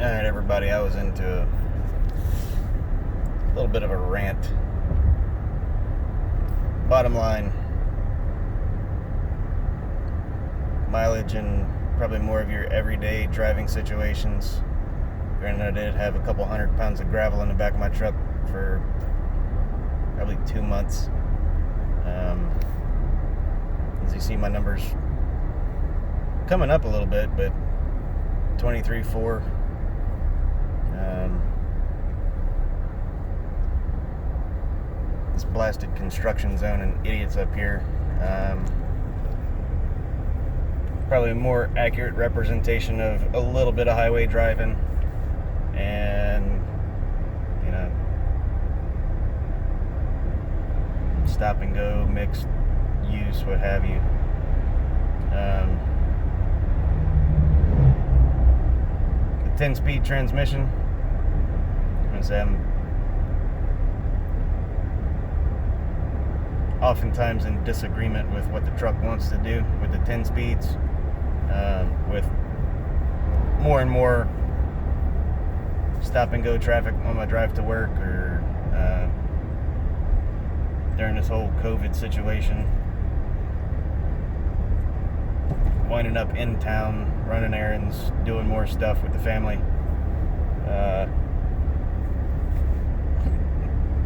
Alright, everybody, I was into a little bit of a rant. Bottom line, mileage in probably more of your everyday driving situations. Granted, I did have a couple 100 pounds of gravel in the back of my truck for probably 2 months. As you see, my numbers coming up a little bit, but 23.4. This blasted construction zone and idiots up here. Probably a more accurate representation of a little bit of highway driving and, stop and go, mixed use, what have you. The 10-speed transmission, I'm going to say I'm oftentimes in disagreement with what the truck wants to do with the 10 speeds. With more and more stop and go traffic on my drive to work, or during this whole COVID situation, winding up in town, running errands, doing more stuff with the family.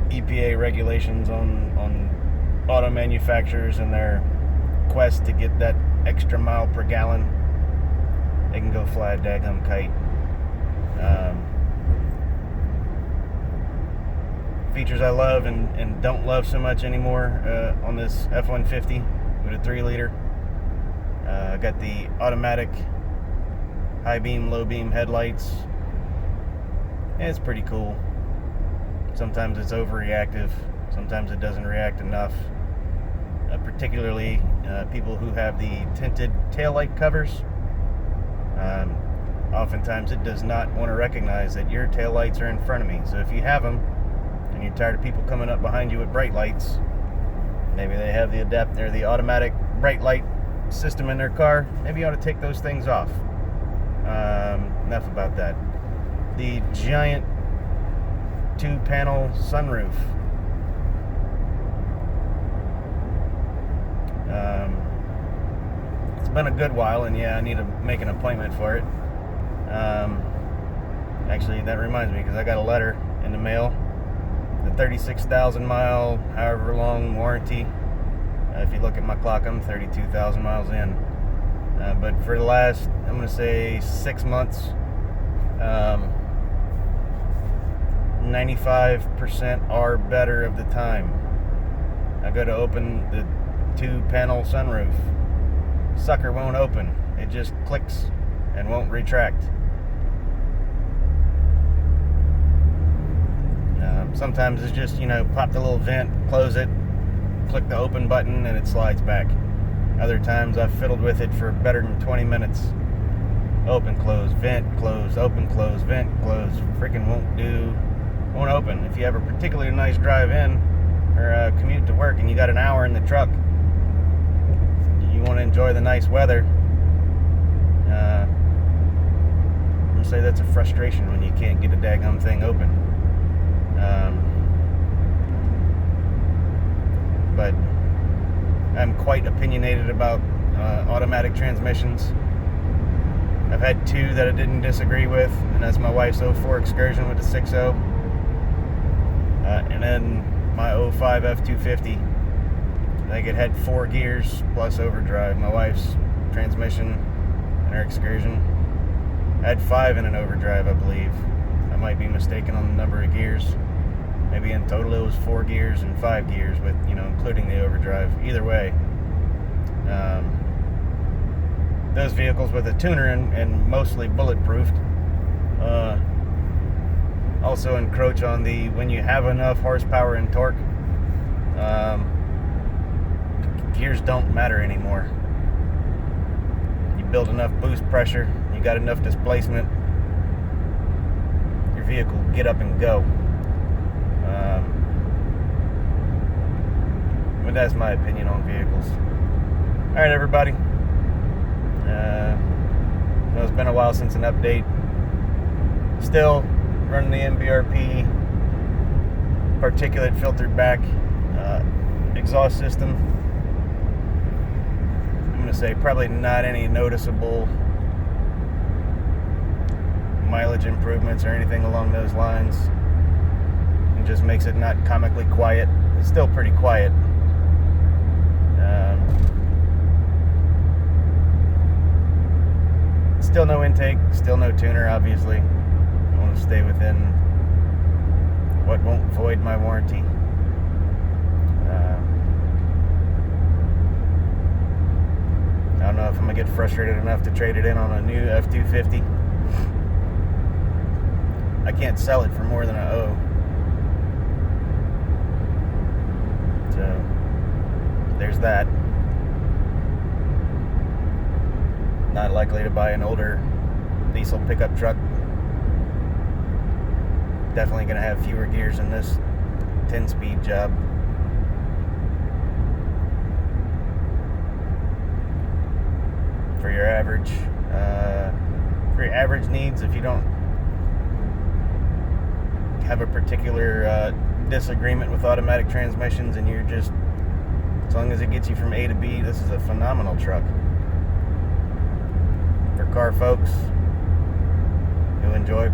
EPA regulations on auto manufacturers and their quest to get that extra mile per gallon. They can go fly a daggum kite. Features I love and don't love so much anymore on this F-150 with a 3-liter. I got the automatic high beam, low beam headlights. It's pretty cool. Sometimes it's overreactive. Sometimes it doesn't react enough. Particularly people who have the tinted taillight covers. Oftentimes it does not want to recognize that your taillights are in front of me. So if you have them and you're tired of people coming up behind you with bright lights, maybe they have the automatic bright light system in their car, maybe you ought to take those things off. Enough about that. The giant 2-panel sunroof. It's been a good while, and yeah, I need to make an appointment for it. Actually, that reminds me, because I got a letter in the mail. The 36,000 mile, however long warranty. If you look at my clock, I'm 32,000 miles in. But for the last, I'm going to say 6 months, 95% or better of the time, I go to open the 2-panel sunroof. Sucker won't open. It just clicks and won't retract. Sometimes it's just, pop the little vent, close it, click the open button, and it slides back. Other times I've fiddled with it for better than 20 minutes. Open, close, vent, close, open, close, vent, close. Freaking won't open. If you have a particularly nice drive in or commute to work and you got an hour in the truck, you want to enjoy the nice weather, I'm going to say that's a frustration when you can't get a daggum thing open. But I'm quite opinionated about automatic transmissions. I've had 2 that I didn't disagree with, and that's my wife's 04 Excursion with the 6.0, and then my 05 F250. I think it had 4 gears plus overdrive. My wife's transmission in her Excursion had 5 in an overdrive, I believe. I might be mistaken on the number of gears. Maybe in total it was 4 gears and 5 gears with, including the overdrive. Either way, those vehicles with a tuner and mostly bulletproofed also encroach on the, when you have enough horsepower and torque, gears don't matter anymore. You build enough boost pressure, you got enough displacement, your vehicle will get up and go. But that's my opinion on vehicles. Alright, everybody. It's been a while since an update. Still running the MBRP particulate filtered back exhaust system. I'm going to say probably not any noticeable mileage improvements or anything along those lines. It just makes it not comically quiet. It's still pretty quiet. Still no intake, still no tuner, obviously. I want to stay within what won't void my warranty. I don't know if I'm going to get frustrated enough to trade it in on a new F250. I can't sell it for more than I owe. So, there's that. Not likely to buy an older diesel pickup truck. Definitely going to have fewer gears in this 10-speed job. For your average needs, if you don't have a particular disagreement with automatic transmissions and you're just, as long as it gets you from A to B, this is a phenomenal truck. For car folks who enjoy,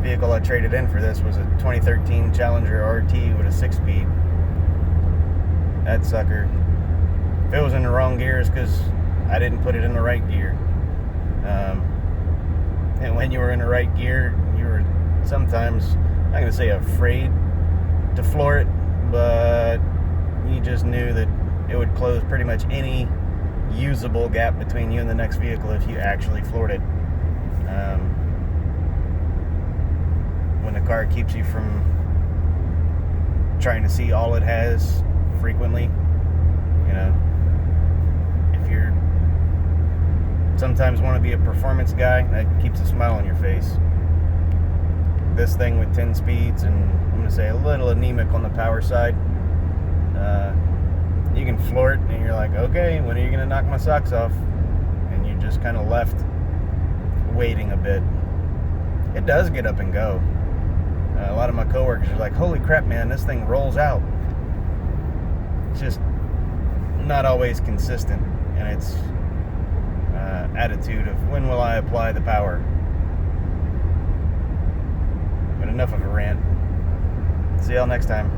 vehicle I traded in for this was a 2013 Challenger RT with a 6-speed. That sucker, if it was in the wrong gears, because I didn't put it in the right gear. And when you were in the right gear, you were sometimes, I'm not going to say afraid to floor it, but you just knew that it would close pretty much any usable gap between you and the next vehicle if you actually floored it. When the car keeps you from trying to see all it has frequently, if you're sometimes want to be a performance guy, that keeps a smile on your face. This thing with 10 speeds and I'm going to say a little anemic on the power side, you can floor it and you're like, okay, when are you going to knock my socks off? And you're just kind of left waiting a bit. It does get up and go. A lot of my coworkers are like, holy crap, man, this thing rolls out. It's just not always consistent in its attitude of when will I apply the power. But enough of a rant. See y'all next time.